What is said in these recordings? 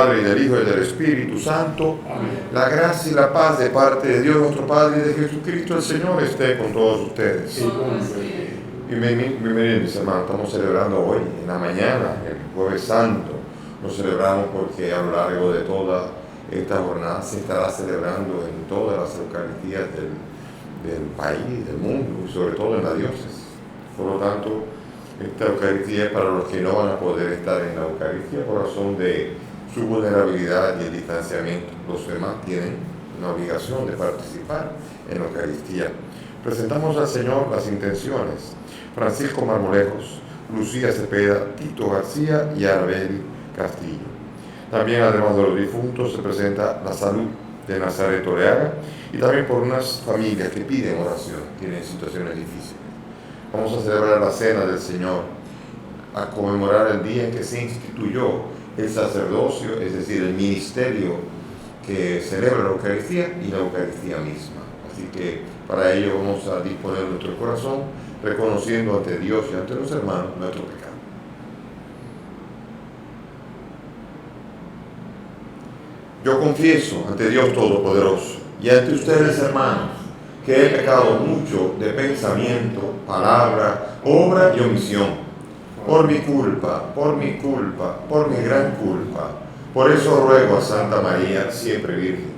Padre, y del Hijo, y del Espíritu Santo. Amén. La gracia y la paz de parte de Dios nuestro Padre y de Jesucristo el Señor esté con todos ustedes. Y con tu espíritu. Bienvenidos, mis hermanos. Estamos celebrando hoy, en la mañana, el Jueves Santo. Lo celebramos porque a lo largo de toda esta jornada se estará celebrando en todas las Eucaristías del país, del mundo, y sobre todo en la diócesis. Por lo tanto, esta Eucaristía es para los que no van a poder estar en la Eucaristía por razón de su vulnerabilidad y el distanciamiento. Los demás tienen una obligación de participar en la Eucaristía. Presentamos al Señor las intenciones: Francisco Marmolejos, Lucía Cepeda, Tito García y Arabel Castillo. También, además de los difuntos, se presenta la salud de Nazaret Toleaga y también por unas familias que piden oración, tienen situaciones difíciles. Vamos a celebrar la Cena del Señor, a conmemorar el día en que se instituyó el sacerdocio, es decir, el ministerio que celebra la Eucaristía y la Eucaristía misma. Así que para ello vamos a disponer nuestro corazón, reconociendo ante Dios y ante los hermanos nuestro pecado. Yo confieso ante Dios Todopoderoso y ante ustedes, hermanos, que he pecado mucho de pensamiento, palabra, obra y omisión, por mi culpa, por mi gran culpa. Por eso ruego a Santa María, siempre Virgen,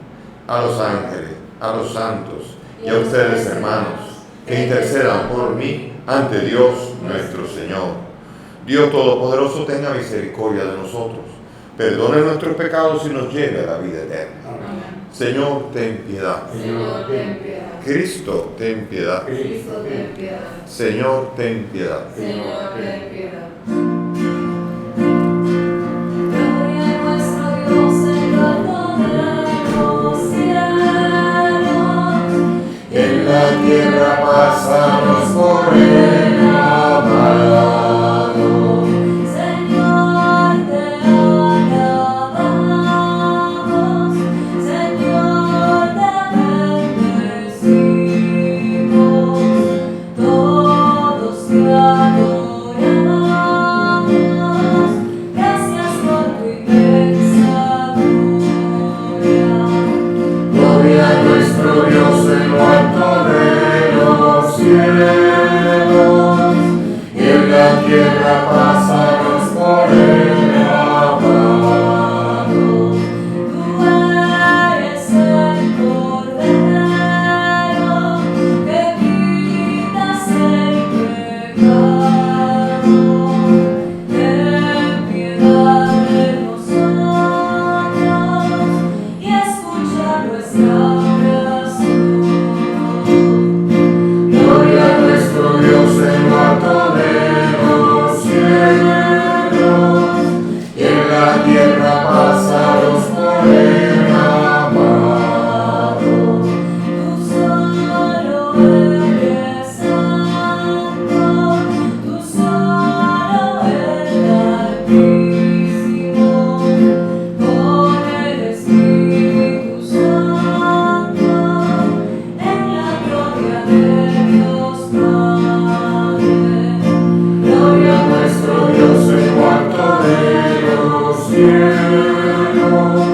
a los ángeles, a los santos y a ustedes, hermanos, que intercedan por mí ante Dios nuestro Señor. Dios Todopoderoso tenga misericordia de nosotros, perdone nuestros pecados y nos lleve a la vida eterna. Amén. Señor, ten piedad. Señor, ten piedad. Cristo, ten piedad. Cristo, ten piedad. Señor, ten piedad. Señor, ten piedad. Gloria a nuestro Dios en lo alto de los cielos. En la tierra pasamos por el amado. Señor, te alabamos. Señor, te bendecimos. Todos te adoramos. Gracias por tu inmensa gloria. Gloria a nuestro Dios en lo alto de los cielos, y en la tierra pasamos por el amado. Tú eres el Cordero que quitas el pecado. Ten piedad de nosotros y escucha nuestra oración. Gloria a nuestro Dios en lo alto de los cielos, y en la tierra pasamos por el amado. Tú solo eres santo, tú solo eres altísimo, con el Espíritu Santo, en la gloria de Dios Padre. Gloria a nuestro Dios en lo alto de los cielos,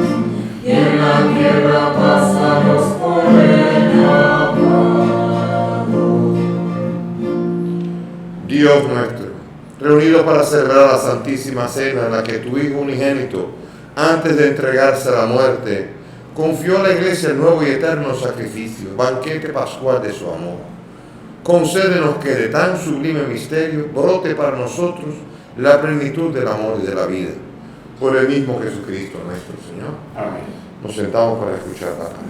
y en la tierra pasamos por el amado. Dios nuestro, reunidos para celebrar la Santísima Cena en la que tu Hijo unigénito, antes de entregarse a la muerte, confió a la Iglesia el nuevo y eterno sacrificio, banquete pascual de su amor. Concédenos que de tan sublime misterio brote para nosotros la plenitud del amor y de la vida. Por el mismo Jesucristo nuestro Señor. Amén. Nos sentamos para escuchar la palabra.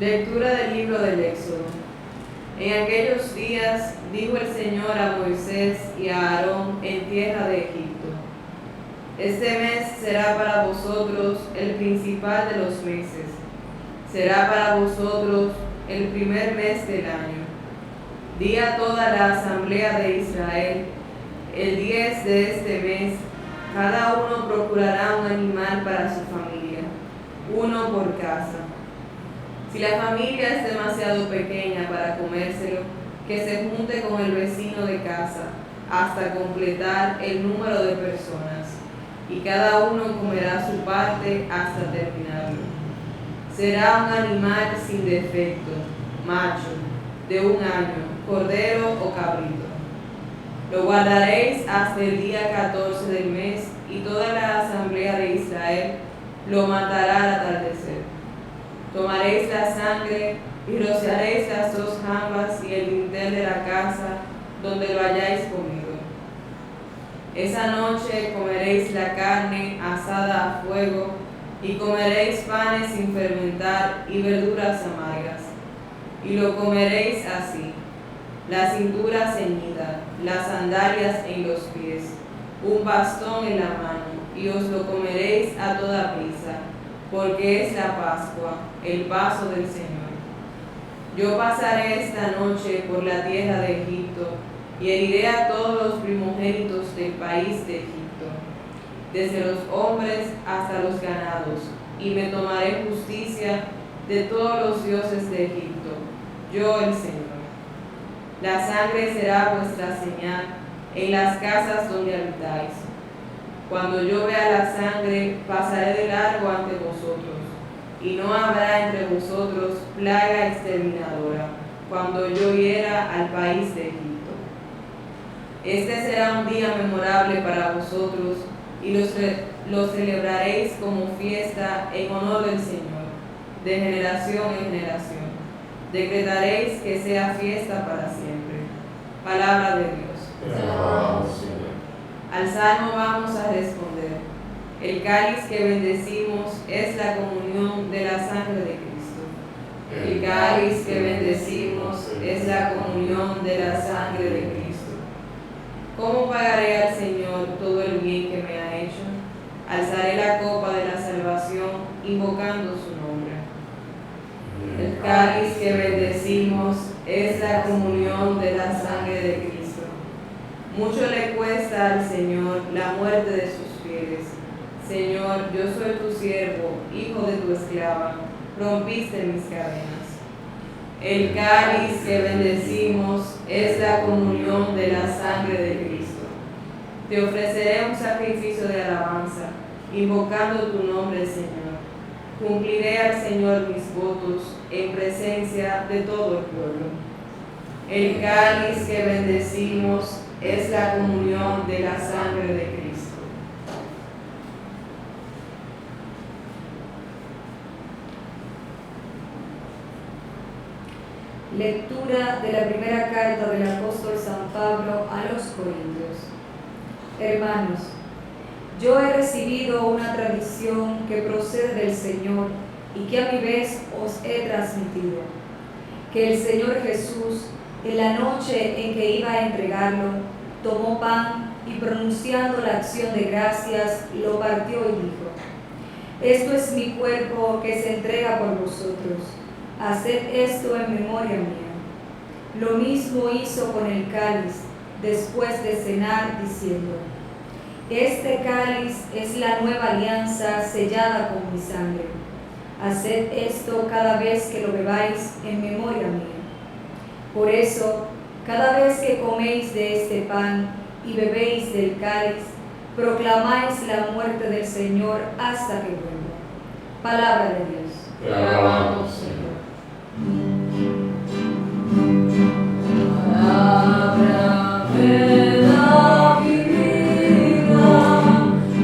Lectura del libro del Éxodo. En aquellos días dijo el Señor a Moisés y a Aarón en tierra de Egipto: Este mes será para vosotros el principal de los meses. Será para vosotros el primer mes del año. Di a toda la asamblea de Israel: el 10 de este mes, cada uno procurará un animal para su familia, uno por casa. Si la familia es demasiado pequeña para comérselo, que se junte con el vecino de casa hasta completar el número de personas, y cada uno comerá su parte hasta terminarlo. Será un animal sin defecto, macho, de 1 año, cordero o cabrito. Lo guardaréis hasta el día 14 del mes, y toda la asamblea de Israel lo matará al atardecer. Tomaréis la sangre y rociaréis las 2 jambas y el dintel de la casa donde lo hayáis comido. Esa noche comeréis la carne asada a fuego, y comeréis panes sin fermentar y verduras amargas. Y lo comeréis así: la cintura ceñida, las sandalias en los pies, un bastón en la mano, y os lo comeréis a toda prisa, porque es la Pascua, el paso del Señor. Yo pasaré esta noche por la tierra de Egipto, y heriré a todos los primogénitos del país de Egipto, desde los hombres hasta los ganados, y me tomaré justicia de todos los dioses de Egipto, yo el Señor. La sangre será vuestra señal en las casas donde habitáis. Cuando yo vea la sangre, pasaré de largo ante vosotros, y no habrá entre vosotros plaga exterminadora, cuando yo hiera al país de Egipto. Este será un día memorable para vosotros, y lo celebraréis como fiesta en honor del Señor, de generación en generación. Decretaréis que sea fiesta para siempre. Palabra de Dios. Te alabamos, Señor. Al salmo vamos a responder: el cáliz que bendecimos es la comunión de la sangre de Cristo. El cáliz que bendecimos es la comunión de la sangre de Cristo. ¿Cómo pagaré al Señor todo el bien que me ha hecho? Alzaré la copa de la salvación, invocando su nombre. El cáliz que bendecimos es la comunión de la sangre de Cristo. Mucho le cuesta al Señor la muerte de sus fieles. Señor, yo soy tu siervo, hijo de tu esclava, rompiste mis cadenas. El cáliz que bendecimos es la comunión de la sangre de Cristo. Te ofreceré un sacrificio de alabanza, invocando tu nombre, Señor. Cumpliré al Señor mis votos en presencia de todo el pueblo. El cáliz que bendecimos es la comunión de la sangre de Cristo. Lectura de la primera carta del apóstol San Pablo a los Corintios. Hermanos, yo he recibido una tradición que procede del Señor y que a mi vez os he transmitido, que el Señor Jesús, en la noche en que iba a entregarlo, tomó pan y pronunciando la acción de gracias, lo partió y dijo: esto es mi cuerpo que se entrega por vosotros. Haced esto en memoria mía. Lo mismo hizo con el cáliz, después de cenar, diciendo: este cáliz es la nueva alianza sellada con mi sangre. Haced esto cada vez que lo bebáis en memoria mía. Por eso, cada vez que coméis de este pan y bebéis del cáliz, proclamáis la muerte del Señor hasta que vuelva. Palabra de Dios. Te alabamos, Señor. Palabra de la vida,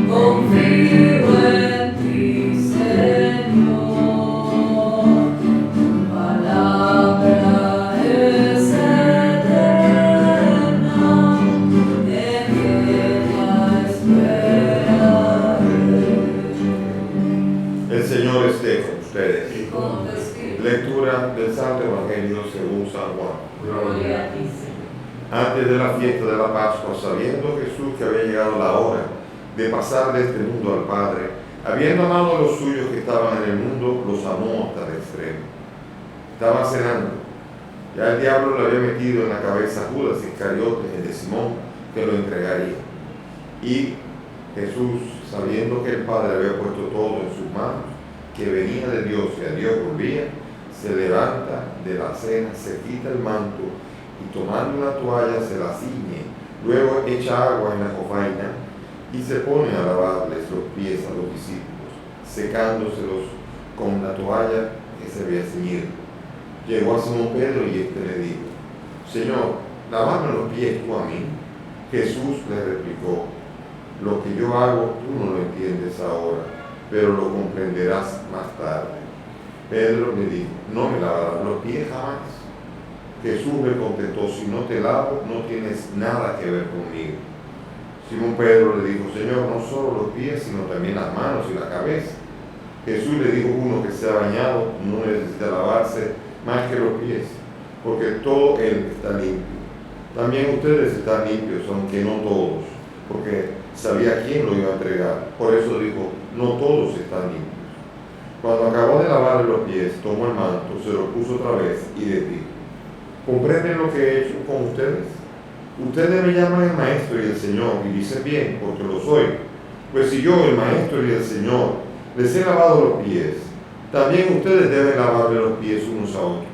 confío en ti, Señor. Palabra es eterna, en ella esperaré. El Señor esté con ustedes. Y con tu espíritu. Lectura del Santo Evangelio según San Juan. Gloria a ti, Señor. Antes de la fiesta de la Pascua, sabiendo Jesús que había llegado la hora de pasar de este mundo al Padre, habiendo amado a los suyos que estaban en el mundo, los amó hasta el extremo. Estaba cenando. Ya el diablo le había metido en la cabeza a Judas Iscariote, el de Simón, que lo entregaría. Y Jesús, sabiendo que el Padre había puesto todo en sus manos, que venía de Dios y a Dios volvía, se levanta de la cena, se quita el manto y tomando una toalla se la ciñe, luego echa agua en la jofaina y se pone a lavarles los pies a los discípulos, secándoselos con la toalla que se había ceñido. Llegó a Simón Pedro y éste le dijo: Señor, ¿lavarme los pies tú a mí? Jesús le replicó: lo que yo hago tú no lo entiendes ahora, pero lo comprenderás más tarde. Pedro le dijo: no me lavarás los pies jamás. Jesús le contestó: si no te lavo, no tienes nada que ver conmigo. Simón Pedro le dijo: Señor, no solo los pies, sino también las manos y la cabeza. Jesús le dijo: uno que se ha bañado no necesita lavarse más que los pies, porque todo él está limpio. También ustedes están limpios, aunque no todos, porque sabía quién lo iba a entregar. Por eso dijo: no todos están limpios. Cuando acabó de lavarle los pies, tomó el manto, se lo puso otra vez y les dijo: ¿comprenden lo que he hecho con ustedes? Ustedes me llaman el Maestro y el Señor, y dicen bien, porque lo soy. Pues si yo, el Maestro y el Señor, les he lavado los pies, también ustedes deben lavarle los pies unos a otros.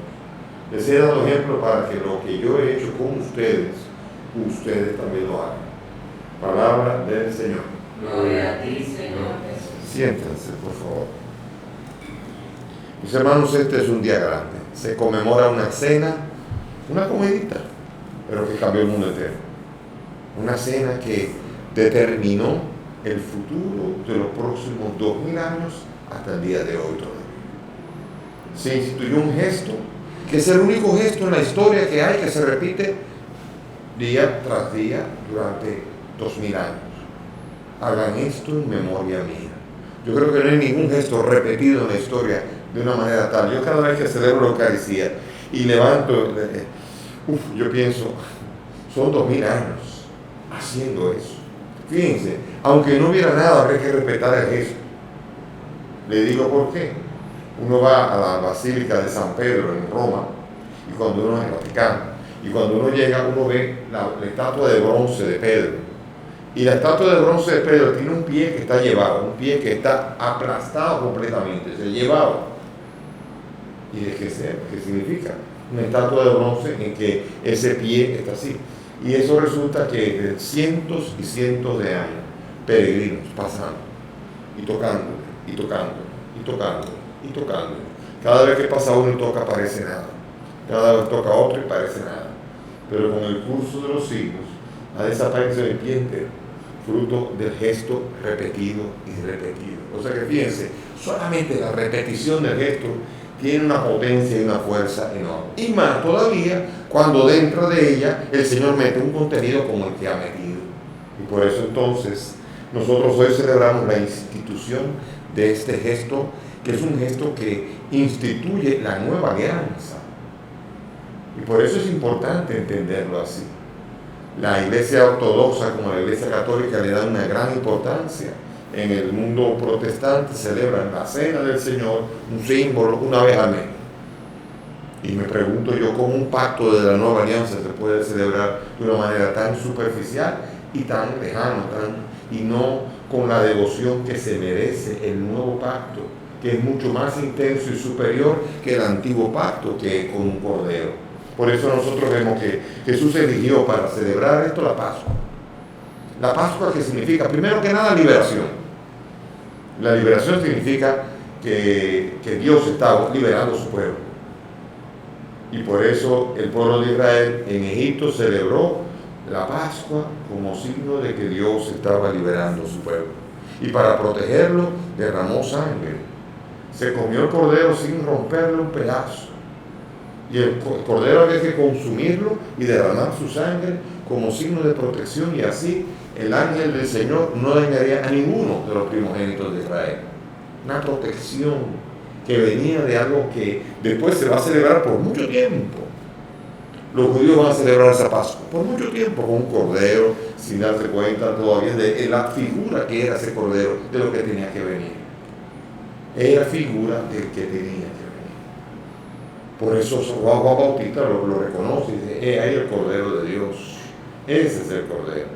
Les he dado ejemplo para que lo que yo he hecho con ustedes, ustedes también lo hagan. Palabra del Señor. Gloria a ti, Señor Jesús. Siéntense, por favor. Mis hermanos, este es un día grande. Se conmemora una cena, una comidita, pero que cambió el mundo entero. Una cena que determinó el futuro de los próximos 2000 años hasta el día de hoy todavía. Se instituyó un gesto que es el único gesto en la historia que hay que se repite día tras día durante 2000 años. Hagan esto en memoria mía. Yo creo que no hay ningún gesto repetido en la historia de una manera tal. Yo cada vez que celebro la Eucaristía y levanto, yo pienso, son 2000 años haciendo eso. Fíjense, aunque no hubiera nada, habría que respetar el gesto. Le digo por qué. Uno va a la Basílica de San Pedro en Roma, y cuando uno es en el Vaticano, y cuando uno llega, uno ve la estatua de bronce de Pedro. Y la estatua de bronce de Pedro tiene un pie que está llevado, un pie que está aplastado completamente, se llevado. ¿Y de qué significa? Una estatua de bronce en que ese pie está así. Y eso resulta que cientos y cientos de años, peregrinos pasando, y tocándole, y tocándole, y tocándole, y tocándole. Cada vez que pasa uno y toca, parece nada. Cada vez toca otro y parece nada. Pero con el curso de los siglos ha desaparecido el pie entero, fruto del gesto repetido y repetido. O sea que fíjense, solamente la repetición del gesto tiene una potencia y una fuerza enorme. Y más todavía cuando dentro de ella el Señor mete un contenido como el que ha metido. Y por eso entonces nosotros hoy celebramos la institución de este gesto, que es un gesto que instituye la nueva alianza. Y por eso es importante entenderlo así. La Iglesia Ortodoxa como la Iglesia Católica le dan una gran importancia. En el mundo protestante celebran la Cena del Señor, un símbolo, una vez al mes. Y me pregunto yo, ¿cómo un pacto de la nueva alianza se puede celebrar de una manera tan superficial y tan lejana, y no con la devoción que se merece el nuevo pacto, que es mucho más intenso y superior que el antiguo pacto, que es con un cordero? Por eso nosotros vemos que Jesús eligió para celebrar esto la Pascua. La Pascua, que significa, primero que nada, liberación. La liberación significa que Dios está liberando a su pueblo. Y por eso el pueblo de Israel en Egipto celebró la Pascua como signo de que Dios estaba liberando a su pueblo. Y para protegerlo derramó sangre. Se comió el cordero sin romperle un pedazo. Y el cordero había que consumirlo y derramar su sangre como signo de protección, y así el ángel del Señor no dañaría a ninguno de los primogénitos de Israel. Una protección que venía de algo que después se va a celebrar por mucho tiempo. Los judíos van a celebrar esa Pascua por mucho tiempo con un cordero, sin darse cuenta todavía de la figura que era ese cordero, de lo que tenía que venir. Era figura del que tenía que venir. Por eso Juan Bautista lo reconoce y dice: ahí el Cordero de Dios. Ese es el Cordero.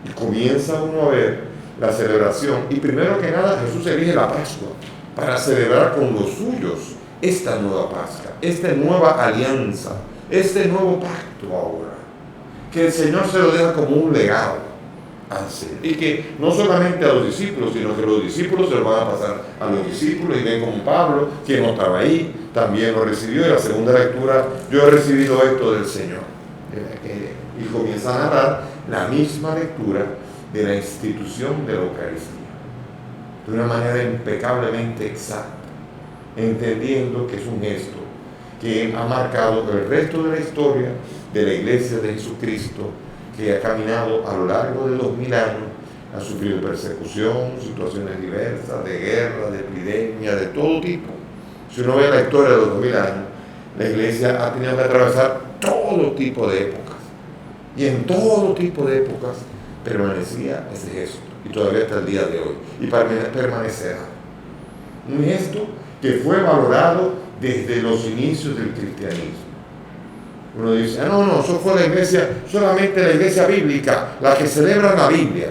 Y comienza uno a ver la celebración. Y primero que nada, Jesús elige la Pascua para celebrar con los suyos esta nueva Pascua, esta nueva alianza este nuevo pacto ahora, que el Señor se lo deja como un legado así, y que no solamente a los discípulos, sino que los discípulos se lo van a pasar a los discípulos, y ven como Pablo, que no estaba ahí, también lo recibió. En la segunda lectura, yo he recibido esto del Señor, y comienza a narrar la misma lectura de la institución de la Eucaristía, de una manera impecablemente exacta, entendiendo que es un gesto que ha marcado el resto de la historia de la Iglesia de Jesucristo, que ha caminado a lo largo de 2000 años, ha sufrido persecución, situaciones diversas, de guerra, de epidemia, de todo tipo. Si uno ve la historia de los 2000 años, la Iglesia ha tenido que atravesar todo tipo de épocas, y en todo tipo de épocas permanecía ese gesto, y todavía hasta el día de hoy, y permanecerá. Un gesto que fue valorado desde los inicios del cristianismo. Uno dice, no, eso fue la iglesia, solamente la iglesia bíblica, la que celebra la Biblia.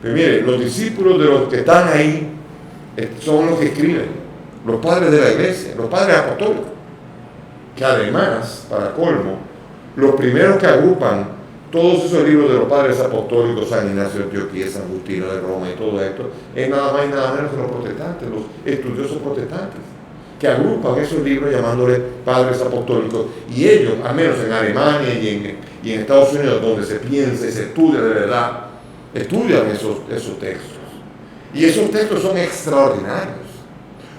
Pero mire, los discípulos de los que están ahí son los que escriben, los padres de la iglesia, los padres apostólicos, que además, para colmo, los primeros que agrupan todos esos libros de los padres apostólicos, San Ignacio de Antioquía, San Agustino de Roma y todo esto, es nada más y nada menos que los protestantes, los estudiosos protestantes, que agrupan esos libros llamándole padres apostólicos. Y ellos, al menos en Alemania y en Estados Unidos, donde se piensa y se estudia de verdad, estudian esos textos. Y esos textos son extraordinarios,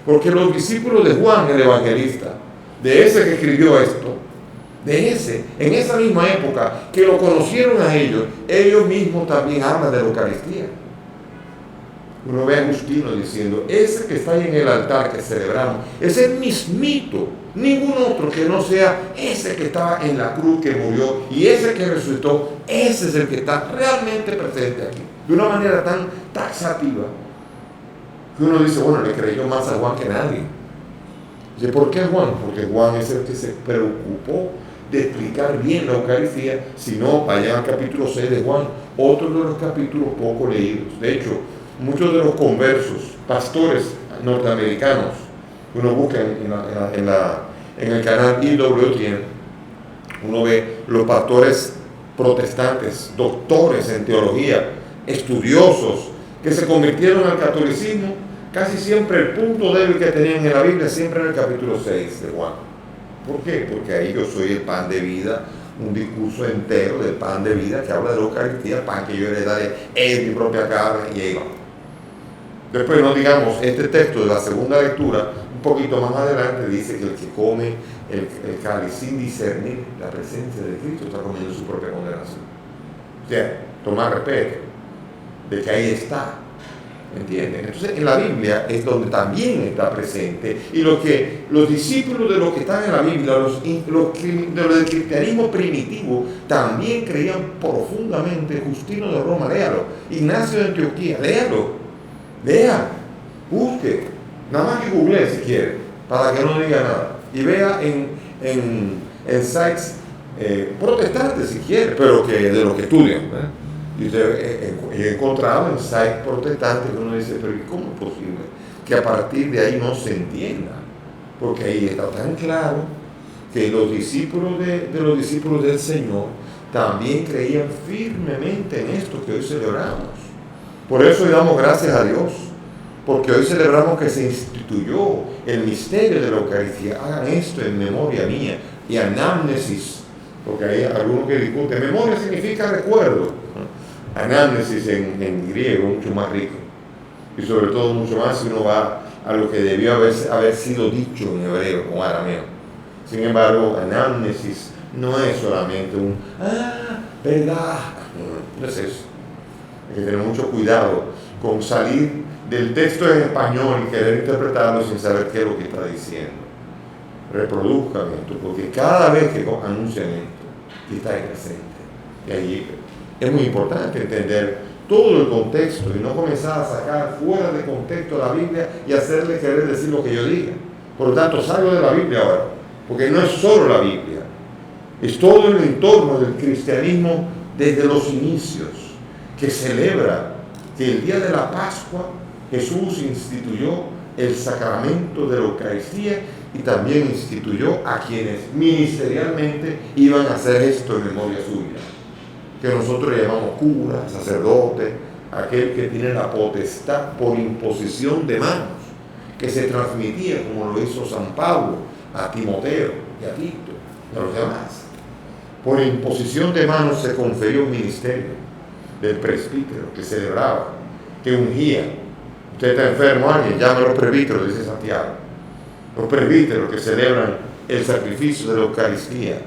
porque los discípulos de Juan el Evangelista, de ese que escribió esto, en esa misma época que lo conocieron a ellos mismos también hablan de la Eucaristía. Uno ve a Agustino diciendo, ese que está ahí en el altar que celebramos, es el mismito, ningún otro que no sea ese que estaba en la cruz, que murió, y ese que resucitó, ese es el que está realmente presente aquí, de una manera tan taxativa, que uno dice, bueno, le creyó más a Juan que nadie. Dice, ¿por qué Juan? Porque Juan es el que se preocupó de explicar bien la Eucaristía. Si no, vayan al capítulo 6 de Juan, otro de los capítulos poco leídos. De hecho, muchos de los conversos, pastores norteamericanos, uno busca en el canal EWTN, uno ve los pastores protestantes, doctores en teología, estudiosos, que se convirtieron al catolicismo. Casi siempre el punto débil que tenían en la Biblia siempre en el capítulo 6 de Juan. ¿Por qué? Porque ahí yo soy el pan de vida, un discurso entero del pan de vida que habla de la Eucaristía, el pan que yo heredaré es mi propia carne, y ahí va. Después, no digamos, este texto de la segunda lectura, un poquito más adelante, dice que el que come el cáliz sin discernir la presencia de Cristo está comiendo su propia condenación. O sea, tomar respeto de que ahí está. ¿Entienden? Entonces, en la Biblia es donde también está presente, y lo que los discípulos de los que están en la Biblia, de los del cristianismo primitivo, también creían profundamente. Justino de Roma, léalo. Ignacio de Antioquía, léalo. Lea, busque, nada más que google si quiere, para que no diga nada, y vea en sites protestantes si quiere, pero que de los que estudian, ¿eh? Y he encontrado en sites protestantes que uno dice, pero ¿cómo es posible que a partir de ahí no se entienda? Porque ahí está tan claro que los discípulos de los discípulos del Señor también creían firmemente en esto que hoy celebramos. Por eso le damos gracias a Dios, porque hoy celebramos que se instituyó el misterio de la Eucaristía. Hagan esto en memoria mía, y anamnesis, porque hay algunos que discuten, memoria significa recuerdo. Anamnesis en griego, mucho más rico, y sobre todo mucho más si uno va a lo que debió haber sido dicho en hebreo o arameo. Sin embargo, anamnesis no es solamente verdad, no es eso. Hay que tener mucho cuidado con salir del texto en español y querer interpretarlo sin saber qué es lo que está diciendo. Reproduzcan esto, porque cada vez que anuncian esto, está ahí presente. Y allí es muy importante entender todo el contexto y no comenzar a sacar fuera de contexto la Biblia y hacerle querer decir lo que yo diga. Por lo tanto, salgo de la Biblia ahora, porque no es solo la Biblia, es todo el entorno del cristianismo desde los inicios, que celebra que el día de la Pascua Jesús instituyó el sacramento de la Eucaristía y también instituyó a quienes ministerialmente iban a hacer esto en memoria suya, que nosotros llamamos cura, sacerdote, aquel que tiene la potestad por imposición de manos, que se transmitía como lo hizo San Pablo a Timoteo y a Tito y a los demás. Por imposición de manos se conferió un ministerio del presbítero que celebraba, que ungía. Usted está enfermo, alguien, llame a los presbíteros, dice Santiago. Los presbíteros que celebran el sacrificio de la Eucaristía.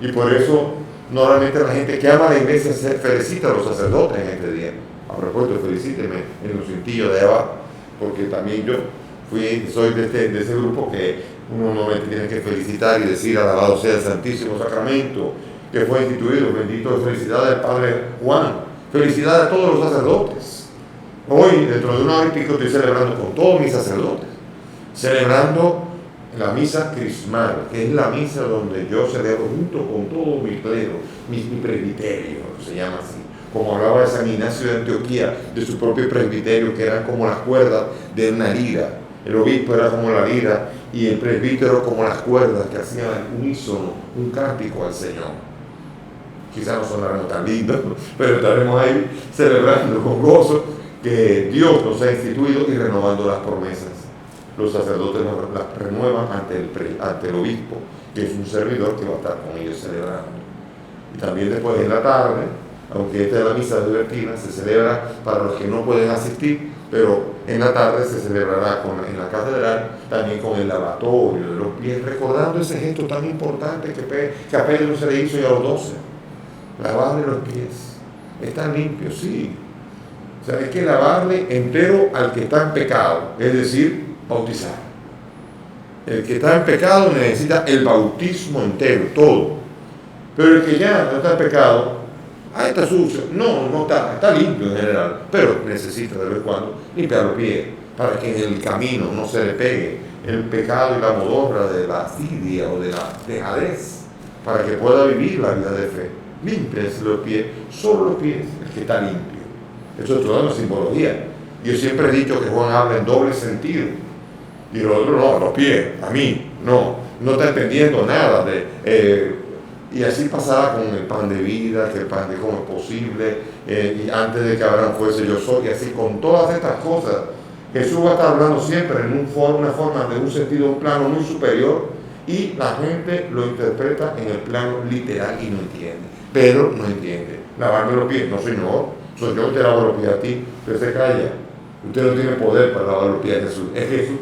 Y por eso, normalmente la gente que ama a la iglesia se felicita a los sacerdotes en este día. A propósito, felicíteme en los cintillos de abajo, porque también yo soy de ese grupo que uno normalmente tiene que felicitar y decir: alabado sea el Santísimo Sacramento que fue instituido, bendito, felicidades al Padre Juan, felicidades a todos los sacerdotes. Hoy, dentro de una hora y pico, estoy celebrando con todos mis sacerdotes, celebrando la misa crismal, que es la misa donde yo celebro junto con todo mi clero, mi presbiterio, se llama así, como hablaba de San Ignacio de Antioquía, de su propio presbiterio, que eran como las cuerdas de una lira. El obispo era como la lira y el presbítero como las cuerdas que hacían al unísono un cántico al Señor. Quizás no sonaremos tan lindos, pero estaremos ahí celebrando con gozo que Dios nos ha instituido y renovando las promesas. Los sacerdotes las renuevan ante el obispo, que es un servidor que va a estar con ellos celebrando. Y también después en la tarde, aunque esta es la misa divertida, se celebra para los que no pueden asistir, pero en la tarde se celebrará en la catedral también con el lavatorio de los pies, recordando ese gesto tan importante que a Pedro se le hizo ya a los 12. Lavarle los pies. ¿Están limpios? Sí. O sea, hay que lavarle entero al que está en pecado, es decir, bautizar. El que está en pecado necesita el bautismo entero, todo. Pero el que ya no está en pecado, está sucio. No está limpio en general, pero necesita de vez en cuando limpiar los pies para que en el camino no se le pegue el pecado y la modorra de la asidia o de la dejadez, para que pueda vivir la vida de fe. Limpies los pies, solo los pies, el que está limpio. Eso es toda una simbología. Yo siempre he dicho que Juan habla en doble sentido. Y los otros no, los pies, a mí, no está entendiendo nada y así pasaba con el pan de vida, que el pan de cómo es posible, y antes de que Abraham fuese yo soy, y así con todas estas cosas. Jesús va a estar hablando siempre en una forma de un sentido, un plano muy superior, y la gente lo interpreta en el plano literal y no entiende. Pedro no entiende. Lavarme los pies, no señor, soy yo que te lavo los pies a ti. Usted se calla. Usted no tiene poder para lavar los pies a Jesús. Es Jesús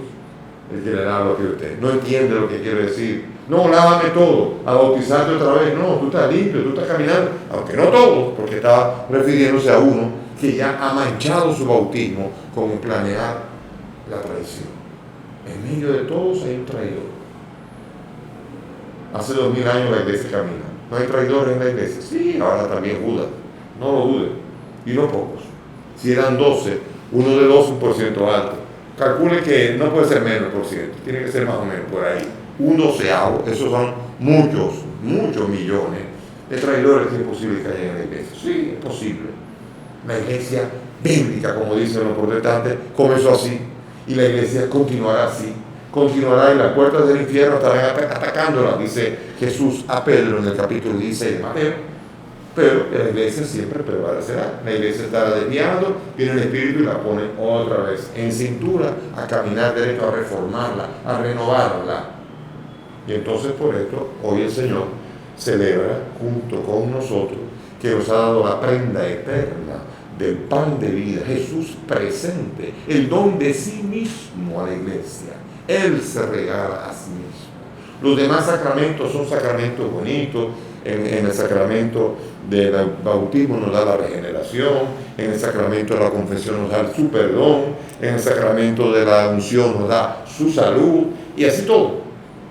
el que le lava los pies a usted. No entiende lo que quiere decir. No, lávame todo, a bautizarte otra vez. No, tú estás limpio, tú estás caminando. Aunque no todo, porque estaba refiriéndose a uno que ya ha manchado su bautismo con planear la traición. En medio de todos hay un traidor. Hace 2000 años la iglesia camina. ¿No hay traidores en la iglesia? Sí, ahora también Judas. No lo dude. Y no pocos. Si eran 12, uno de 12 un % alto. Calcule que no puede ser menos por ciento. Tiene que ser más o menos por ahí. Un doceavo. Esos son muchos millones de traidores que es posible que haya en la iglesia. Sí, es posible. La iglesia bíblica, como dicen los protestantes, comenzó así. Y la iglesia continuará así. Continuará y las puertas del infierno estarán atacándola, dice Jesús a Pedro en el capítulo 16 de Mateo. Pero la iglesia siempre prevalecerá. La iglesia estará desviando, viene el Espíritu y la pone otra vez en cintura a caminar derecho, a reformarla, a renovarla. Y entonces por esto hoy el Señor celebra junto con nosotros que nos ha dado la prenda eterna del pan de vida, Jesús presente, el don de sí mismo a la iglesia. Él se regala a sí mismo. Los demás sacramentos son sacramentos bonitos. En el sacramento del bautismo nos da la regeneración, en el sacramento de la confesión nos da su perdón, en el sacramento de la unción nos da su salud, y así todo.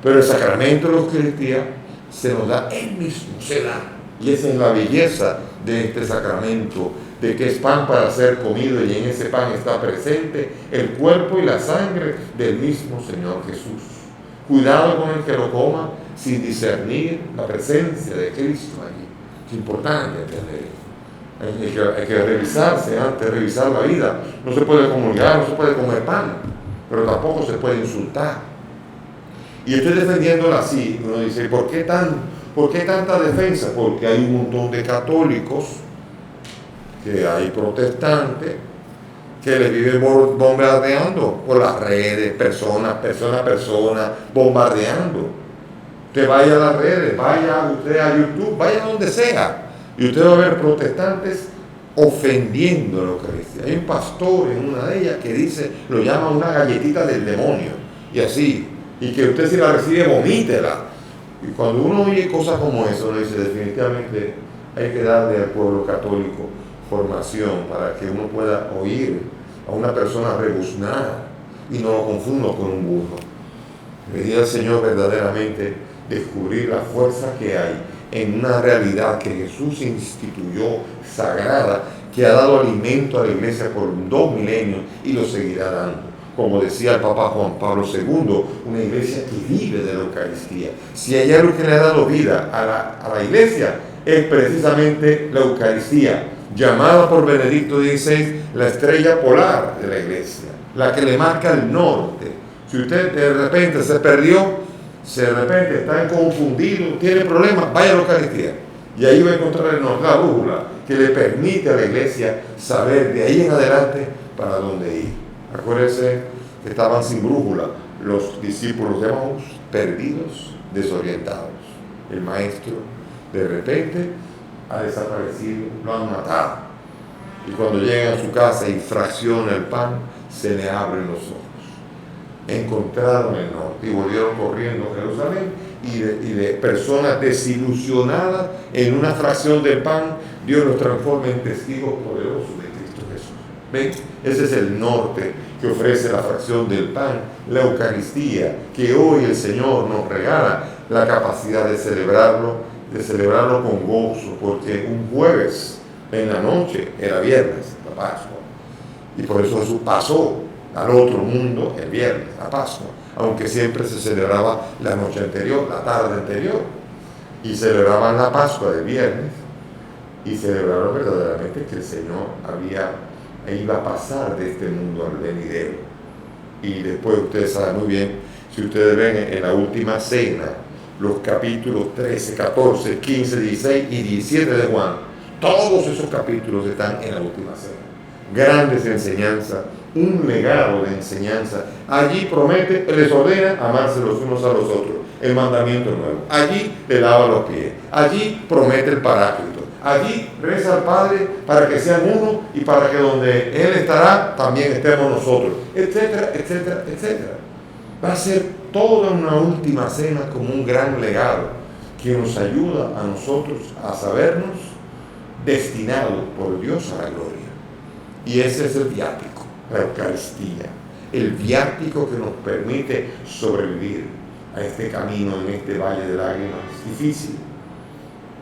Pero el sacramento de la Eucaristía se nos da Él mismo, se da. Y esa es la belleza de este sacramento, de que es pan para ser comido y en ese pan está presente el cuerpo y la sangre del mismo Señor Jesús. Cuidado con el que lo coma sin discernir la presencia de Cristo allí. Es importante entender. Hay que revisarse antes de revisar la vida. No se puede comulgar, no se puede comer pan. pero tampoco se puede insultar. Y estoy defendiéndola así. Uno dice, ¿por qué tanta defensa? Porque hay un montón de católicos, que hay protestantes, que les viven bombardeando por las redes, persona, bombardeando. Usted vaya a las redes, vaya usted a YouTube, vaya donde sea, y usted va a ver protestantes ofendiendo la Eucaristía. Hay un pastor en una de ellas que dice, lo llama una galletita del demonio, y así, y que usted si la recibe, vomítela. Y cuando uno oye cosas como eso, uno dice, definitivamente hay que darle al pueblo católico formación para que uno pueda oír a una persona rebuznar y no lo confunda con un burro. Pedir al Señor verdaderamente descubrir la fuerza que hay en una realidad que Jesús instituyó, sagrada, que ha dado alimento a la iglesia por 2 milenios y lo seguirá dando. Como decía el Papa Juan Pablo II, una iglesia que vive de la Eucaristía. Si hay algo que le ha dado vida a la iglesia, es precisamente la Eucaristía, llamada por Benedicto XVI la estrella polar de la iglesia, la que le marca el norte. Si usted de repente se perdió, si de repente está confundido, tiene problemas, vaya a la Eucaristía. Y ahí va a encontrar el norte, la brújula, que le permite a la iglesia saber de ahí en adelante para dónde ir. Acuérdense que estaban sin brújula los discípulos de Maús, perdidos, desorientados. El maestro de repente ha desaparecido, lo han matado. Y cuando llegan a su casa y fracciona el pan, se le abren los ojos. Encontraron el norte y volvieron corriendo a Jerusalén, y de personas desilusionadas en una fracción del pan, Dios los transforma en testigos poderosos de Cristo Jesús. ¿Ven? Ese es el norte que ofrece la fracción del pan, la Eucaristía, que hoy el Señor nos regala la capacidad de celebrarlo con gozo, porque un jueves en la noche era viernes, la Pascua, y por eso Jesús pasó al otro mundo el viernes, la Pascua, aunque siempre se celebraba la noche anterior, la tarde anterior, y celebraban la Pascua del viernes, y celebraron verdaderamente que el Señor iba a pasar de este mundo al venidero. Y después ustedes saben muy bien, si ustedes ven en la última cena, los capítulos 13, 14, 15, 16 y 17 de Juan, todos esos capítulos están en la última cena. Grandes enseñanzas, un legado de enseñanza. Allí promete, les ordena amarse los unos a los otros, el mandamiento nuevo. Allí le lava los pies. Allí promete el Paráclito. Allí reza al Padre para que sean uno y para que donde Él estará también estemos nosotros, etcétera, etcétera, etcétera. Va a ser toda una última cena como un gran legado que nos ayuda a nosotros a sabernos destinados por Dios a la gloria. Y ese es el viático, la Eucaristía, el viático que nos permite sobrevivir a este camino, en este valle de lágrimas difícil.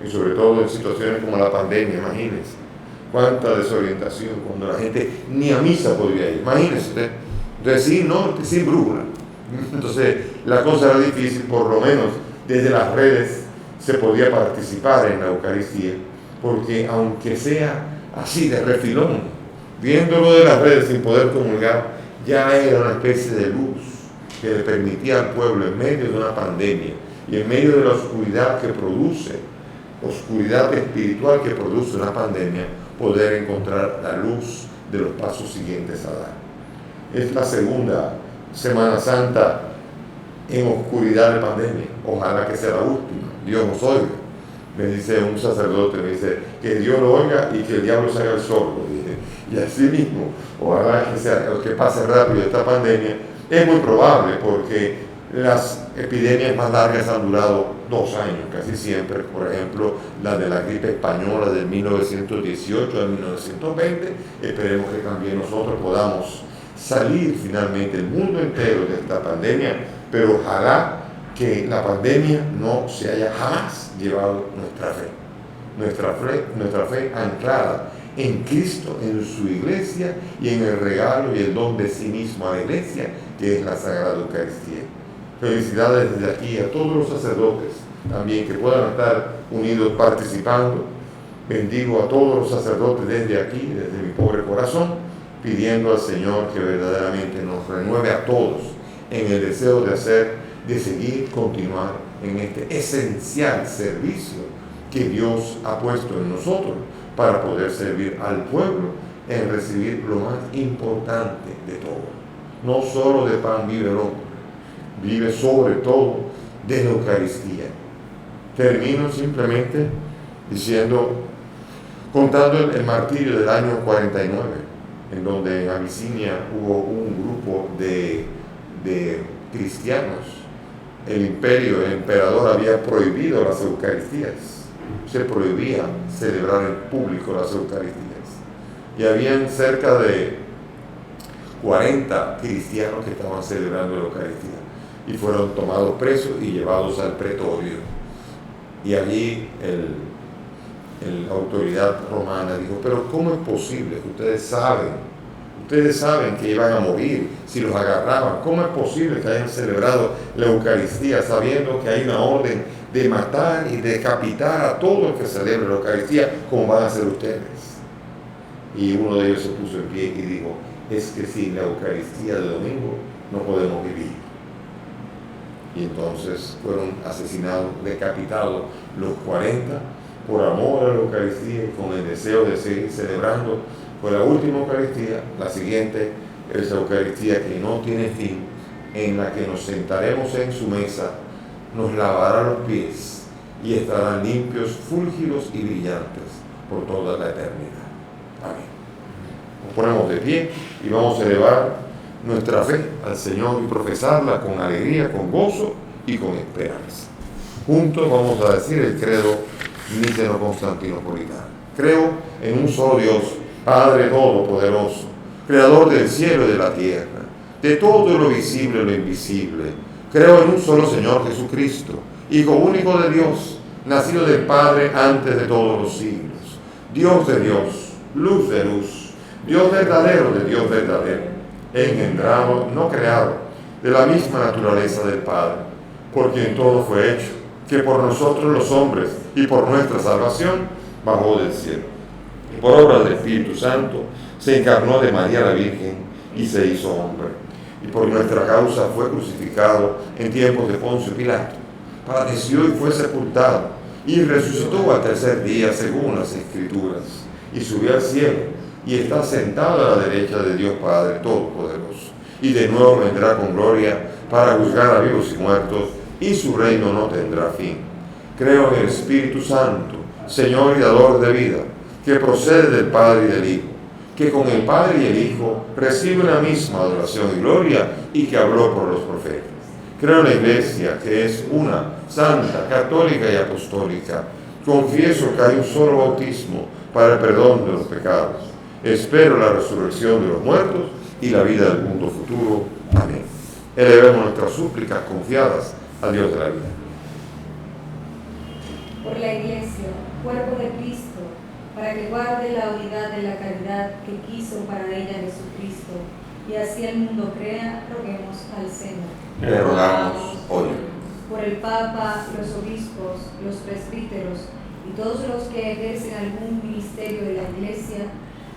Y sobre todo en situaciones como la pandemia, imagínense, cuánta desorientación, cuando la gente ni a misa podría ir, imagínense usted, entonces sin norte, sin brújula. Entonces la cosa era difícil, por lo menos desde las redes se podía participar en la Eucaristía, porque aunque sea así de refilón, viéndolo de las redes sin poder comulgar, ya era una especie de luz que le permitía al pueblo, en medio de una pandemia y en medio de la oscuridad espiritual que produce una pandemia, poder encontrar la luz de los pasos siguientes a dar. Es la segunda Semana Santa en oscuridad de pandemia. Ojalá que sea la última. Dios nos oiga. Me dice un sacerdote, me dice que Dios lo oiga y que el diablo se haga el sordo. Y así mismo, ojalá que pase rápido esta pandemia. Es muy probable porque las epidemias más largas han durado 2 años, casi siempre. Por ejemplo, la de la gripe española de 1918 a 1920. Esperemos que también nosotros podamos salir finalmente, el mundo entero, de esta pandemia, pero ojalá que la pandemia no se haya jamás llevado nuestra fe anclada en Cristo, en su iglesia y en el regalo y el don de sí mismo a la iglesia, que es la Sagrada Eucaristía. Felicidades desde aquí a todos los sacerdotes también que puedan estar unidos participando. Bendigo a todos los sacerdotes desde aquí, desde mi pobre corazón, pidiendo al Señor que verdaderamente nos renueve a todos en el deseo de seguir, continuar en este esencial servicio que Dios ha puesto en nosotros para poder servir al pueblo en recibir lo más importante de todo. No solo de pan vive el hombre, vive sobre todo de la Eucaristía. Termino simplemente contando el martirio del año 49, en donde en Abisinia hubo un grupo de cristianos. El emperador había prohibido las Eucaristías. Se prohibía celebrar en público las Eucaristías. Y habían cerca de 40 cristianos que estaban celebrando la Eucaristía. Y fueron tomados presos y llevados al pretorio. Y allí la autoridad romana dijo, pero ¿cómo es posible que ustedes saben que iban a morir si los agarraban? ¿Cómo es posible que hayan celebrado la Eucaristía sabiendo que hay una orden de matar y decapitar a todo el que celebre la Eucaristía, como van a hacer ustedes? Y uno de ellos se puso en pie y dijo, es que sin la Eucaristía de domingo no podemos vivir. Y entonces fueron asesinados, decapitados los 40 por amor a la Eucaristía y con el deseo de seguir celebrando. Fue la última Eucaristía. La siguiente es la Eucaristía que no tiene fin, en la que nos sentaremos en su mesa, nos lavará los pies y estarán limpios, fúlgidos y brillantes por toda la eternidad. Amén. Nos ponemos de pie y vamos a elevar nuestra fe al Señor y profesarla con alegría, con gozo y con esperanza. Juntos vamos a decir el credo niceno-constantinopolitano. Creo en un solo Dios, Padre Todopoderoso, Creador del cielo y de la tierra, de todo lo visible y lo invisible. Creo en un solo Señor Jesucristo, Hijo único de Dios, nacido del Padre antes de todos los siglos, Dios de Dios, luz de luz, Dios verdadero de Dios verdadero, engendrado, no creado, de la misma naturaleza del Padre, por quien todo fue hecho, que por nosotros los hombres y por nuestra salvación bajó del cielo. Y por obra del Espíritu Santo se encarnó de María la Virgen y se hizo hombre. Y por nuestra causa fue crucificado en tiempos de Poncio Pilato. Padeció y fue sepultado y resucitó al tercer día según las Escrituras. Y subió al cielo y está sentado a la derecha de Dios Padre Todopoderoso. Y de nuevo vendrá con gloria para juzgar a vivos y muertos, y su reino no tendrá fin. Creo en el Espíritu Santo, Señor y dador de vida, que procede del Padre y del Hijo, que con el Padre y el Hijo recibe una misma adoración y gloria, y que habló por los profetas. Creo en la Iglesia, que es una, santa, católica y apostólica. Confieso que hay un solo bautismo para el perdón de los pecados. Espero la resurrección de los muertos y la vida del mundo futuro. Amén. Elevemos nuestras súplicas confiadas al Dios de la vida. Por la Iglesia, cuerpo de Cristo, para que guarde la unidad de la caridad que quiso para ella Jesucristo, y así el mundo crea, roguemos al Señor. Le rogamos hoy. Por el Papa, los obispos, los presbíteros y todos los que ejercen algún ministerio de la Iglesia,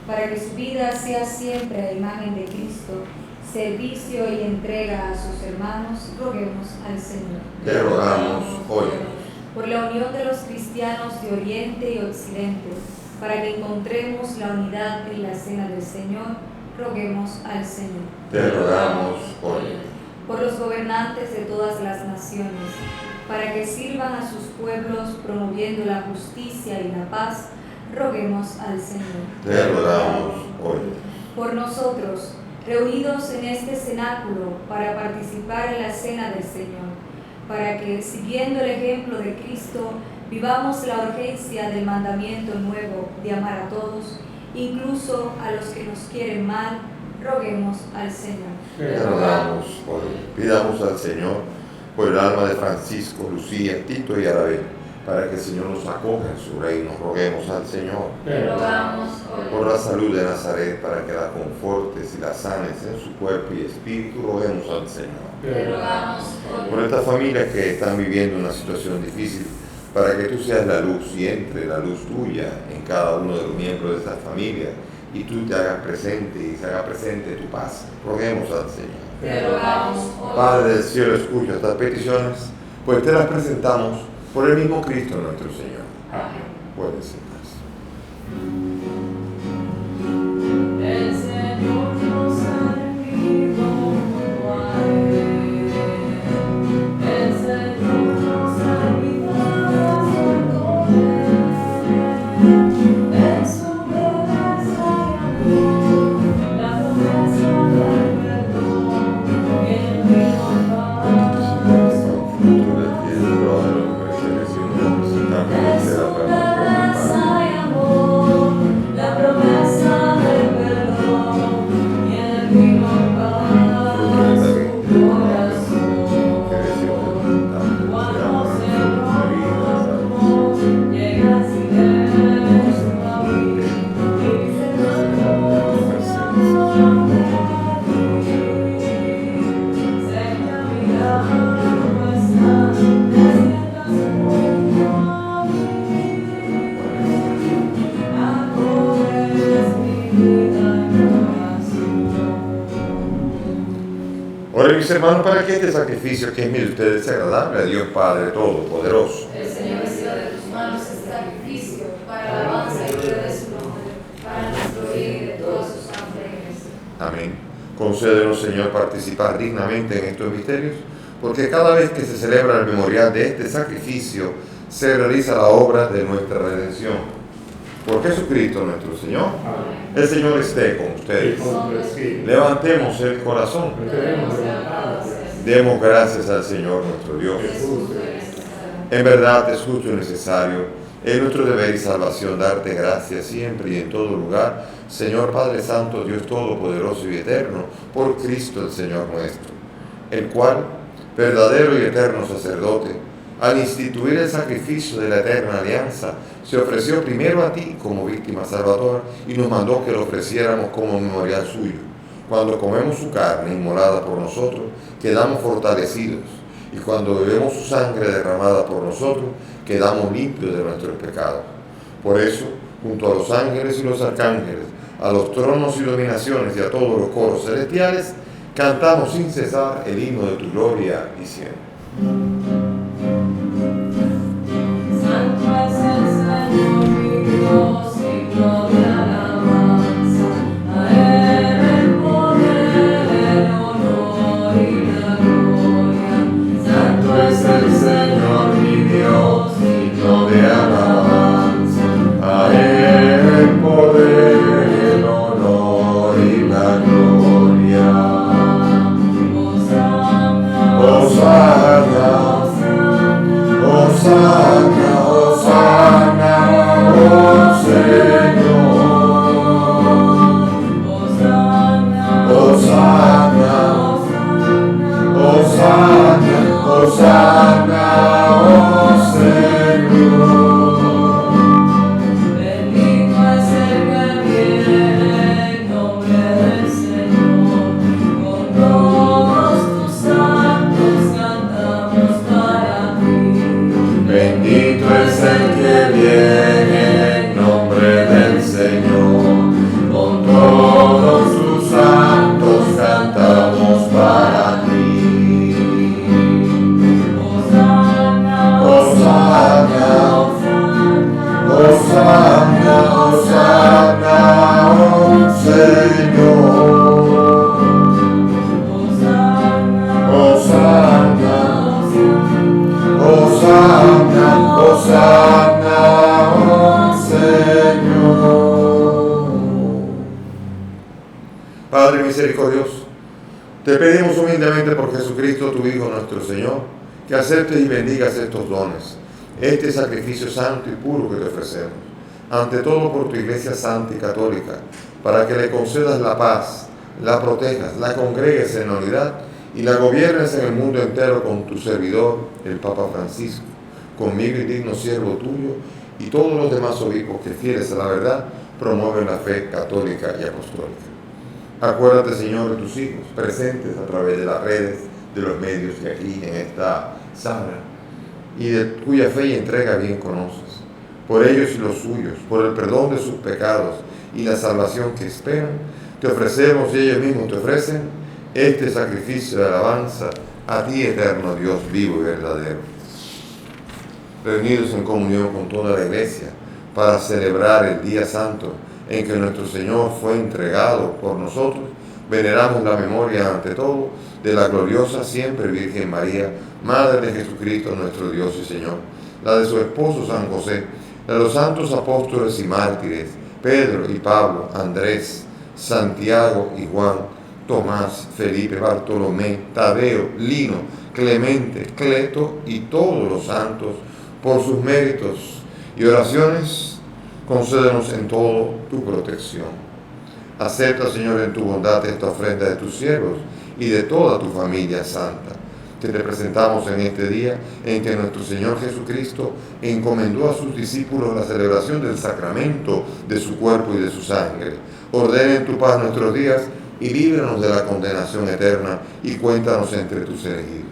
para que su vida sea siempre a imagen de Cristo, servicio y entrega a sus hermanos, roguemos al Señor. Le rogamos hoy. Por la unión de los cristianos de Oriente y Occidente, para que encontremos la unidad en la cena del Señor, roguemos al Señor. Te rogamos hoy. Por los gobernantes de todas las naciones, para que sirvan a sus pueblos promoviendo la justicia y la paz, roguemos al Señor. Te rogamos hoy. Por nosotros, reunidos en este cenáculo para participar en la cena del Señor, para que, siguiendo el ejemplo de Cristo, vivamos la urgencia del mandamiento nuevo de amar a todos, incluso a los que nos quieren mal, roguemos al Señor. Te rogamos hoy. Pidamos al Señor por el alma de Francisco, Lucía, Tito y Arabel, para que el Señor nos acoja en su reino. Roguemos al Señor. Te rogamos hoy. Por la salud de Nazaret, para que la confortes y la sanes en su cuerpo y espíritu, roguemos al Señor. Te rogamos hoy. Por estas familias que están viviendo una situación difícil, para que tú seas la luz y entre la luz tuya en cada uno de los miembros de esta familia y tú te hagas presente y se haga presente tu paz. Roguemos al Señor. Te rogamos, oh Padre del cielo, escucha estas peticiones, pues te las presentamos por el mismo Cristo nuestro Señor. Amén. Puedes sentarse. El Señor nos ha rendido a Él. El Señor nos ha ayudado con Él. En su belleza y amor, la promesa del perdón y el vino paz. Fruto del cielo, de los mercedes y un representante En de su la palabra. belleza y amor, la promesa del perdón y el vino paz. Su corazón. Cuando se rompe, llega el silencio a mí y se seña mi alma está desierta junto a mí. Ahora es mi vida y corazón. Oren mis hermanos para que este sacrificio que es mío de ustedes sea agradable a Dios Padre Todopoderoso. El Señor reciba de tus manos este sacrificio para alabanza y gloria de su nombre, para nuestro bien y de toda su santa iglesia. Amén. Concédenos, Señor, participar dignamente en estos misterios, porque cada vez que se celebra el memorial de este sacrificio, se realiza la obra de nuestra redención. Por Jesucristo nuestro Señor. Amén. El Señor esté con Y ustedes. con tu espíritu. Levantemos el corazón. Debemos levantar gracias. Demos gracias al Señor nuestro Dios. Es justo y En verdad es justo y necesario, es nuestro deber y salvación darte gracias siempre y en todo lugar, Señor Padre Santo, Dios Todopoderoso y Eterno, por Cristo el Señor nuestro, el cual, verdadero y eterno sacerdote, al instituir el sacrificio de la eterna alianza, se ofreció primero a ti como víctima salvadora y nos mandó que lo ofreciéramos como memorial suyo. Cuando comemos su carne inmolada por nosotros, quedamos fortalecidos. Y cuando bebemos su sangre derramada por nosotros, quedamos limpios de nuestros pecados. Por eso, junto a los ángeles y los arcángeles, a los tronos y dominaciones y a todos los coros celestiales, cantamos sin cesar el himno de tu gloria, diciendo: Santo es el Señor mi Dios, digno de alabanza. A Él el poder, el honor y la gloria. Santo es el Señor mi Dios, digno de alabanza. a Él el poder, el honor y la gloria. Hosanna, Hosanna, Hosanna, Hosanna, oh Señor. Hosanna, Hosanna, Hosanna, Hosanna, oh Señor. bendito es el que viene en nombre del Señor. Con todos tus santos cantamos para ti. Bendito es el que viene en nombre del Señor. Con todos sus santos cantamos para ti. Hosanna, Hosanna, Hosanna, Hosanna, oh Señor. Hosanna, Hosanna, Hosanna, Hosanna, oh Señor. Padre misericordioso, te pedimos humildemente por Jesucristo, tu Hijo nuestro Señor, que aceptes y bendigas estos dones, este sacrificio santo y puro que te ofrecemos, ante todo por tu Iglesia santa y católica, para que le concedas la paz, la protejas, la congregues en la unidad y la gobiernes en el mundo entero con tu servidor, el Papa Francisco, conmigo y digno siervo tuyo, y todos los demás obispos que, fieles a la verdad, promueven la fe católica y apostólica. Acuérdate, Señor, de tus hijos, presentes a través de las redes, de los medios que aquí en esta sala, y de cuya fe y entrega bien conoces. Por ellos y los suyos, por el perdón de sus pecados y la salvación que esperan, te ofrecemos y ellos mismos te ofrecen este sacrificio de alabanza a ti, eterno Dios vivo y verdadero. Reunidos en comunión con toda la Iglesia para celebrar el día santo en que nuestro Señor fue entregado por nosotros, veneramos la memoria ante todo de la gloriosa siempre Virgen María, Madre de Jesucristo nuestro Dios y Señor, la de su esposo San José, la de los santos apóstoles y mártires, Pedro y Pablo, Andrés, Santiago y Juan, Tomás, Felipe, Bartolomé, Tadeo, Lino, Clemente, Cleto y todos los santos, por sus méritos y oraciones, concédenos en todo tu protección. Acepta, Señor, en tu bondad esta ofrenda de tus siervos y de toda tu familia santa. Te presentamos en este día en que nuestro Señor Jesucristo encomendó a sus discípulos la celebración del sacramento de su cuerpo y de su sangre. Ordena en tu paz nuestros días y líbranos de la condenación eterna y cuéntanos entre tus elegidos.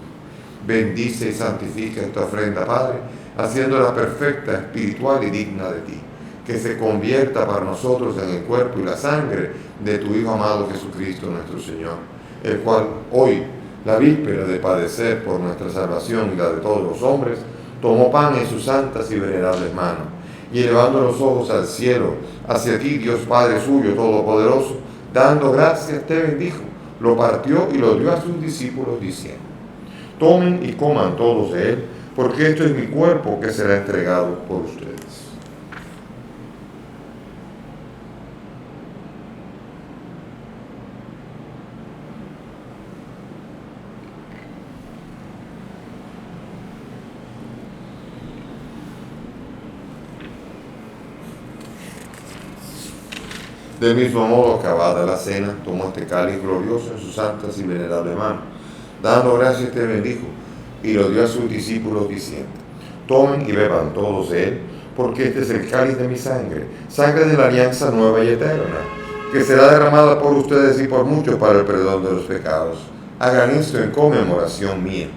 Bendice y santifica esta ofrenda, Padre, haciéndola perfecta, espiritual y digna de ti, que se convierta para nosotros en el cuerpo y la sangre de tu Hijo amado Jesucristo nuestro Señor, el cual hoy, la víspera de padecer por nuestra salvación y la de todos los hombres, tomó pan en sus santas y venerables manos, y elevando los ojos al cielo, hacia ti, Dios Padre suyo todopoderoso, dando gracias, te bendijo, lo partió y lo dio a sus discípulos, diciendo: tomen y coman todos de él, porque esto es mi cuerpo que será entregado por ustedes. Del mismo modo, acabada la cena, tomó este cáliz glorioso en sus santas y venerables manos, dando gracias te bendijo, y lo dio a sus discípulos diciendo: tomen y beban todos de él, porque este es el cáliz de mi sangre, sangre de la alianza nueva y eterna, que será derramada por ustedes y por muchos para el perdón de los pecados. Hagan esto en conmemoración mía.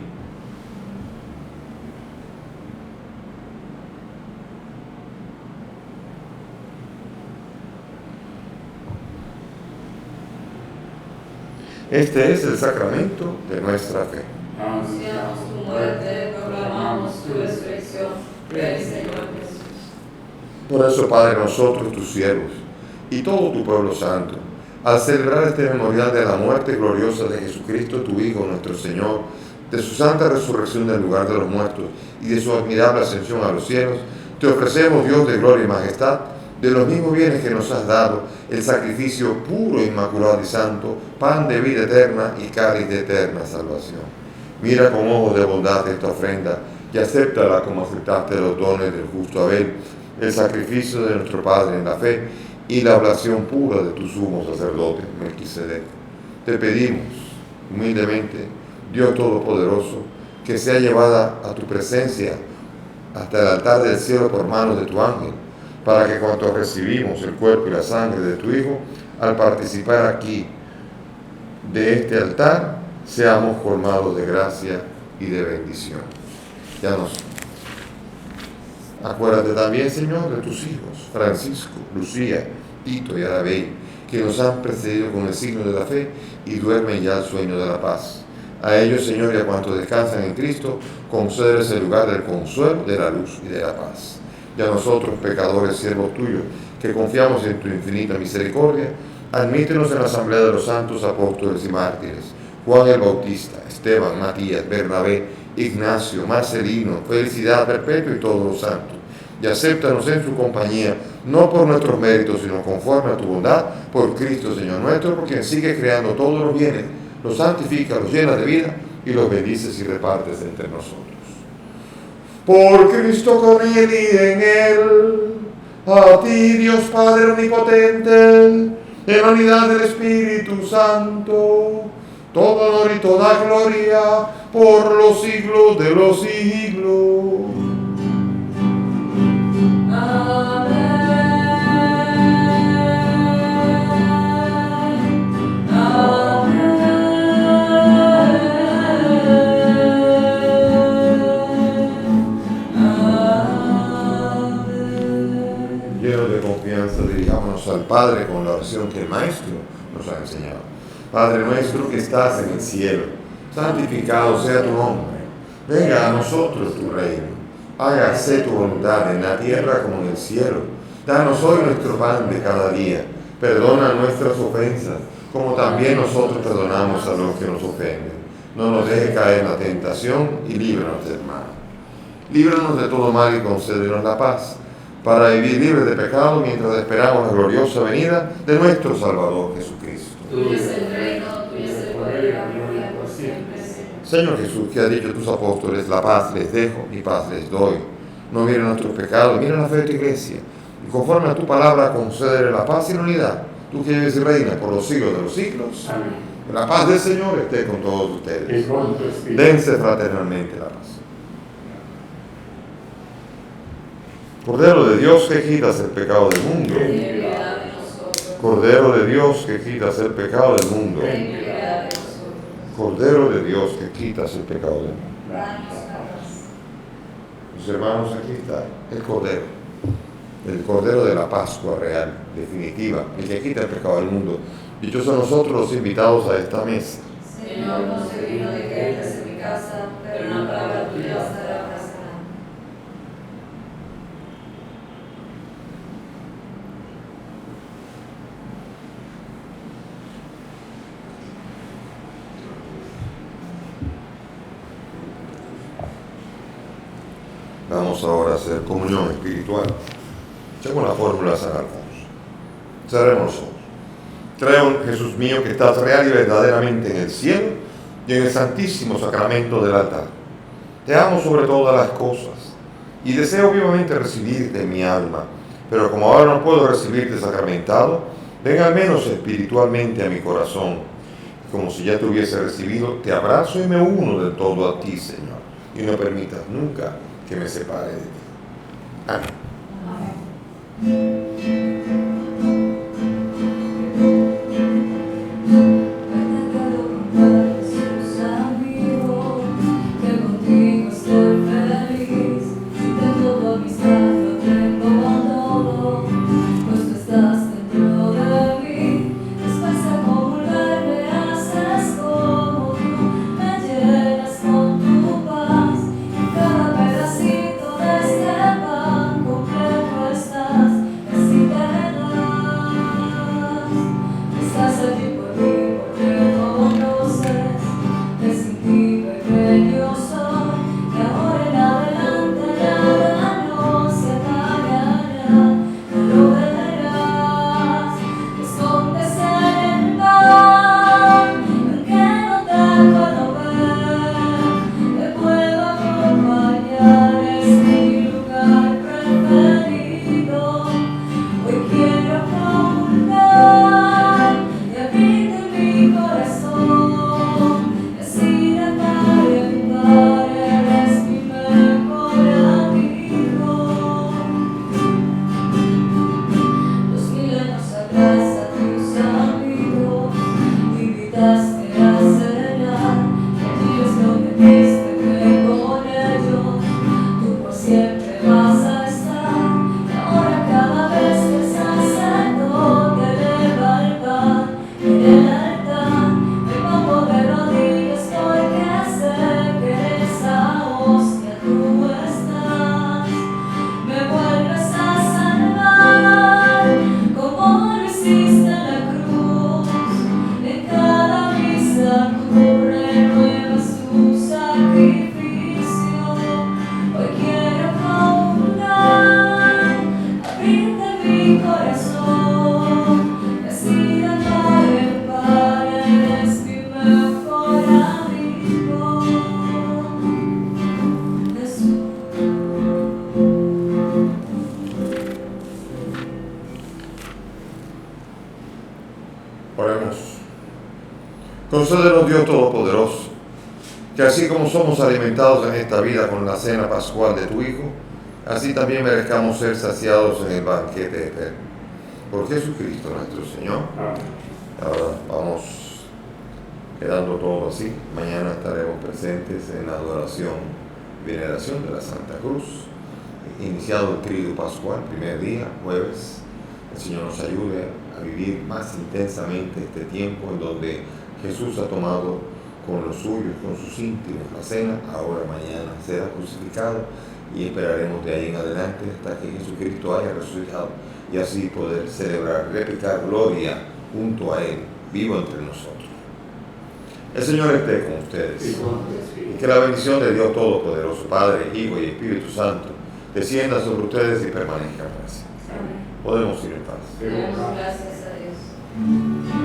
Este es el sacramento de nuestra fe. Anunciamos tu muerte, proclamamos tu resurrección. Ven, Señor Jesús. Por eso, Padre, nosotros, tus siervos, y todo tu pueblo santo, al celebrar este memorial de la muerte gloriosa de Jesucristo, tu Hijo, nuestro Señor, de su santa resurrección del lugar de los muertos y de su admirable ascensión a los cielos, te ofrecemos, Dios de gloria y majestad, de los mismos bienes que nos has dado, el sacrificio puro, inmaculado y santo, pan de vida eterna y cáliz de eterna salvación. Mira con ojos de bondad esta ofrenda y acéptala como aceptaste los dones del justo Abel, el sacrificio de nuestro Padre en la fe y la oblación pura de tu sumo sacerdote, Melquisedec. Te pedimos, humildemente, Dios Todopoderoso, que sea llevada a tu presencia hasta el altar del cielo por manos de tu ángel, para que cuando recibimos el cuerpo y la sangre de tu Hijo, al participar aquí de este altar, seamos colmados de gracia y de bendición. Ya nos acuérdate también, Señor, de tus hijos, Francisco, Lucía, Tito y Arabey, que nos han precedido con el signo de la fe y duermen ya el sueño de la paz. A ellos, Señor, y a cuantos descansan en Cristo, concédeles el lugar del consuelo, de la luz y de la paz. Y a nosotros, pecadores, siervos tuyos, que confiamos en tu infinita misericordia, admítenos en la asamblea de los santos apóstoles y mártires, Juan el Bautista, Esteban, Matías, Bernabé, Ignacio, Marcelino, Felicidad Perpetua y todos los santos. Y acéptanos en su compañía, no por nuestros méritos, sino conforme a tu bondad, por Cristo Señor nuestro, por quien sigue creando todos los bienes, los santifica, los llena de vida y los bendices y repartes entre nosotros. Por Cristo, con Él y en Él, a ti, Dios Padre Omnipotente, en la unidad del Espíritu Santo, todo honor y toda gloria por los siglos de los siglos. Dirijámonos al Padre con la oración que el Maestro nos ha enseñado. Padre nuestro que estás en el cielo, santificado sea tu nombre. Venga a nosotros tu reino. Hágase tu voluntad en la tierra como en el cielo. Danos hoy nuestro pan de cada día. Perdona nuestras ofensas, como también nosotros perdonamos a los que nos ofenden. No nos dejes caer en la tentación y líbranos del mal. Líbranos de todo mal y concédenos la paz, para vivir libres de pecado mientras esperamos la gloriosa venida de nuestro Salvador Jesucristo. Tuyo es el reino, tuyo es el poder y la gloria por siempre, Señor. Señor Jesús, que has dicho a tus apóstoles, la paz les dejo, mi paz les doy. No miren nuestros pecados, miren la fe de tu iglesia. Y conforme a tu palabra, concédele la paz y la unidad. Tú que vives y reinas por los siglos de los siglos. Amén. Que la paz del Señor esté con todos Y ustedes. con tu espíritu. Dense fraternalmente la paz. Cordero de Dios que quitas el pecado del mundo. Ten piedad de nosotros. Cordero de Dios que quitas el pecado del mundo. Ten piedad de nosotros. Cordero de Dios que quitas el pecado del mundo. Danos la paz. Mis hermanos, aquí está el Cordero. El Cordero de la Pascua real, definitiva, el que quita el pecado del mundo. Dichosos nosotros los invitados a esta mesa. Señor, no soy digno de que entres en mi casa, pero una palabra tuya bastará para sanar. Vamos ahora a hacer comunión espiritual. Según la fórmula de San Alfonso. Cerremos los ojos. Creo, Jesús mío, que estás real y verdaderamente en el cielo y en el santísimo sacramento del altar. Te amo sobre todas las cosas y deseo vivamente recibirte en mi alma, pero como ahora no puedo recibirte sacramentado, ven al menos espiritualmente a mi corazón. Como si ya te hubiese recibido, te abrazo y me uno del todo a ti, Señor, y no permitas nunca que me separe de ti. Amén. Jesús amigo, que contigo estoy feliz. Si tengo tu amistad, lo tengo todo, pues tú estás dentro de mí. Después de comulgar me haces como tú, me llenas con tu paz. Y cada pedacito de este pan completo estás, y así te das. Estás allí por mí porque conoces que sin ti pequeño soy, que ahora en adelante nada nos separará, no lo verás. Te escondes en el mar, aunque no te puedo ver, te puedo acompañar, es mi lugar preferido. Hoy quiero comulgar y habita en mi corazón, y así de par en par eres mi mejor amigo. Los milenios atrás a tus amigos invitaste a cenar, y ellos no te viste que con ellos tú por siempre vas a estar. Y ahora cada vez que el sacerdote eleva el pan en el altar, me pongo de rodillas porque sé que en esa hostia tú estás. Me vuelves a salvar como lo hiciste en la cruz. En cada misa tú renuevas tu sacrificio. Hoy quiero comulgar, abrirte mi corazón, y así de par en par eres mi mejor amigo. Jesús. Oremos. Concédenos, Dios Todopoderoso, que así como somos alimentados en esta vida con la cena pascual de tu Hijo, así también merezcamos ser saciados en el banquete eterno. Por Jesucristo nuestro Señor. Amén. Ahora vamos quedando todo así. Mañana estaremos presentes en la adoración y veneración de la Santa Cruz, iniciado el Tríduo Pascual, primer día, jueves, El Señor nos ayude a vivir más intensamente este tiempo en donde Jesús ha tomado con los suyos, con sus íntimos, la cena. Ahora, mañana será crucificado y esperaremos de ahí en adelante hasta que Jesucristo haya resucitado y así poder celebrar, replicar gloria junto a Él, vivo entre nosotros. El Señor esté con ustedes. Y que la bendición de Dios Todopoderoso, Padre, Hijo y Espíritu Santo, descienda sobre ustedes y permanezca para siempre. Podemos ir en paz. Damos gracias a Dios.